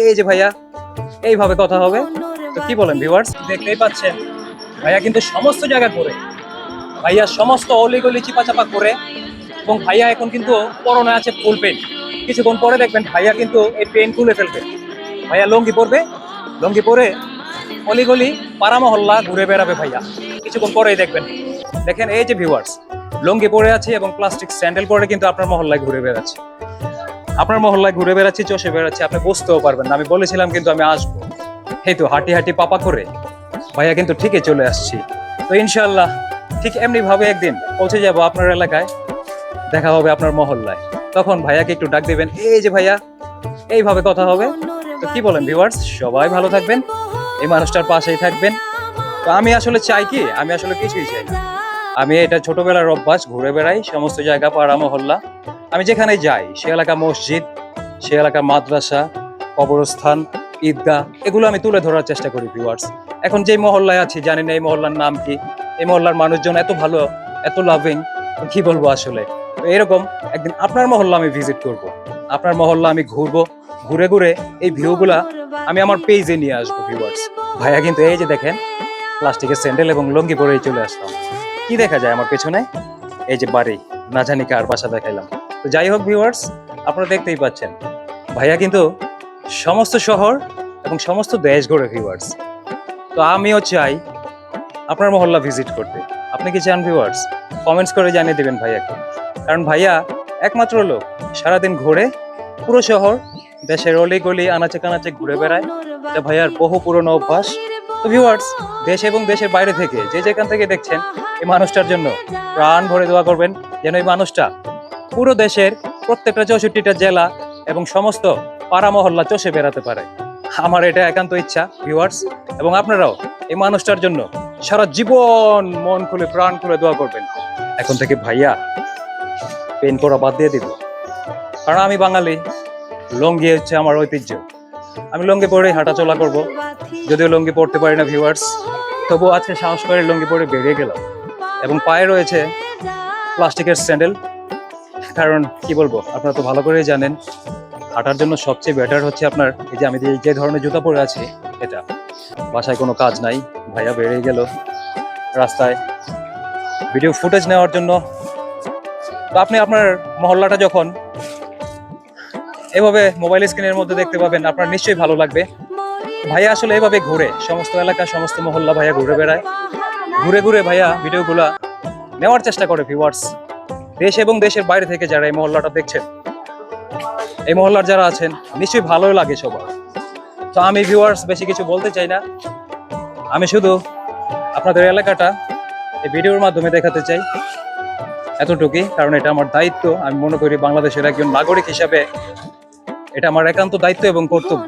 এই যে ভাইয়া এইভাবে কথা হবে। তো কি বলেন ভিউয়ার্স, দেখতেই পাচ্ছেন ভাইয়া কিন্তু সমস্ত জায়গায় ঘুরে, ভাইয়া সমস্ত অলিগলি চিপাচাপা করে, এবং ভাইয়া এখন কিন্তু পরনে আছে ফুল পেন। কিছুক্ষণ পরে দেখবেন ভাইয়া কিন্তু এই পেন খুলে ফেলবে। ভাইয়া লঙ্গি পরবে, লঙ্গি পরে অলিগলি পাড়া মহল্লা ঘুরে বেড়াবে ভাইয়া কিছুক্ষণ পরেই দেখবেন। দেখেন এই যে ভিউয়ার্স, লঙ্গি পরে আছে এবং প্লাস্টিক স্যান্ডেল পরে কিন্তু আপনার মহল্লায় ঘুরে বেড়াচ্ছে, আপনার মহল্লায় ঘুরে বেড়াচ্ছি, চষে বেড়াচ্ছি, আপনি বুঝতেও পারবেন না। আমি বলেছিলাম কিন্তু আমি আসবো, এই তো হাঁটি হাঁটি পাপা করে ভাইয়া কিন্তু ঠিকই চলে আসছি। তো ইনশাল্লাহ ঠিক এমনি ভাবে একদিন পৌঁছে যাব আপনার এলাকায়, দেখা হবে আপনার মহল্লায়। তখন ভাইয়াকে একটু ডাক দিবেন, এই যে ভাইয়া এইভাবে কথা হবে। তো কি বলেন ভিউয়ার্স, সবাই ভালো থাকবেন, এই মানুষটার পাশেই থাকবেন। তো আমি আসলে চাই কি, আমি আসলে কিছুই চাই না। আমি এটা ছোটবেলার অভ্যাস, ঘুরে বেড়াই সমস্ত জায়গা, পাড়া মহল্লা। আমি যেখানে যাই সে এলাকা মসজিদ, সে এলাকা মাদ্রাসা, কবরস্থান, ঈদগাহ, এগুলো আমি তুলে ধরার চেষ্টা করি ভিউয়ার্স। এখন যে মহল্লায় আছি জানি না এই মহল্লার নাম কি, এই মহল্লার মানুষজন এত ভালো, এত লাভিং, কি বলবো আসলে। তো এরকম একদিন আপনার মহল্লা আমি ভিজিট করব, আপনার মহল্লা আমি ঘুরবো, ঘুরে ঘুরে এই ভিউগুলা আমি আমার পেজে নিয়ে আসবো ভিউয়ার্স। ভাইয়া কিন্তু এই যে দেখেন প্লাস্টিকের স্যান্ডেল এবং লুঙ্গি পরেই চলে আসলাম। কি দেখা যায় আমার পেছনে? এই যে বাড়ি, না জানি কার বাসা দেখাইলাম। তো যাই হোক ভিউয়ার্স, আপনারা দেখতেই পাচ্ছেন ভাইয়া কিন্তু সমস্ত শহর এবং সমস্ত দেশ ঘুরে ভিউয়ার্স। তো আমিও চাই আপনার মহল্লা ভিজিট করতে। আপনি কি চান ভিউয়ার্স? কমেন্টস করে জানিয়ে দেবেন ভাইয়াকে। কারণ ভাইয়া একমাত্র লোক সারাদিন ঘুরে পুরো শহর, দেশের অলি গলি আনাচে কানাচে ঘুরে বেড়ায়। এটা ভাইয়ার বহু পুরনো অভ্যাস। তো ভিউয়ার্স, দেশ এবং দেশের বাইরে থেকে যে যেখান থেকে দেখছেন এই মানুষটার জন্য প্রাণ ভরে দোয়া করবেন, যেন এই মানুষটা পুরো দেশের প্রত্যেকটা 64টা জেলা এবং সমস্ত পাড়া মহল্লা চষে বেড়াতে পারে। আমার এটা একান্ত ইচ্ছা ভিউয়ার্স, এবং আপনারাও এই মানুষটার জন্য সারা জীবন মন খুলে প্রাণ খুলে দোয়া করবেন। এখন থেকে ভাইয়া পেন পরা বাদ দিয়ে দিব, কারণ আমি বাঙালি, লুঙ্গি হচ্ছে আমার ঐতিহ্য। আমি লুঙ্গি পরেই হাঁটা চলা করব। যদিও লুঙ্গি পরতে পারি না ভিউয়ার্স, তবুও আজকে সাহস করে লুঙ্গি পরে বেরিয়ে গেলাম। এবং পায়ে রয়েছে প্লাস্টিকের স্যান্ডেল, কারণ কি বলবো, আপনারা তো ভালো করেই জানেন হাঁটার জন্য সবচেয়ে বেটার হচ্ছে আপনার এই যে আমি যে ধরনের জুতা পরে আছি এটা। বাসায় কোনো কাজ নাই, ভাইয়া বেরিয়ে গেল রাস্তায় ভিডিও ফুটেজ নেওয়ার জন্য। তো আপনি আপনার মহল্লাটা যখন এভাবে মোবাইল স্ক্রিনের মধ্যে দেখতে পাবেন আপনার নিশ্চয়ই ভালো লাগবে। ভাইয়া আসলে এভাবে ঘুরে সমস্ত এলাকা, সমস্ত মহল্লা ভাইয়া ঘুরে বেড়ায়, ঘুরে ঘুরে ভাইয়া ভিডিওগুলা নেওয়ার চেষ্টা করে ভিউয়ার্স। দেশ এবং দেশের বাইরে থেকে যারা এই মহল্লাটা দেখছেন, এই মহল্লার যারা আছেন, নিশ্চয়ই ভালোই লাগে সবার। তো আমি ভিউয়ার্স বেশি কিছু বলতে চাই না, আমি শুধু আপনাদের এলাকাটা এই ভিডিওর মাধ্যমে দেখাতে চাই, এতটুকুই। কারণ এটা আমার দায়িত্ব, আমি মনে করি বাংলাদেশের একজন নাগরিক হিসাবে এটা আমার একান্ত দায়িত্ব এবং কর্তব্য।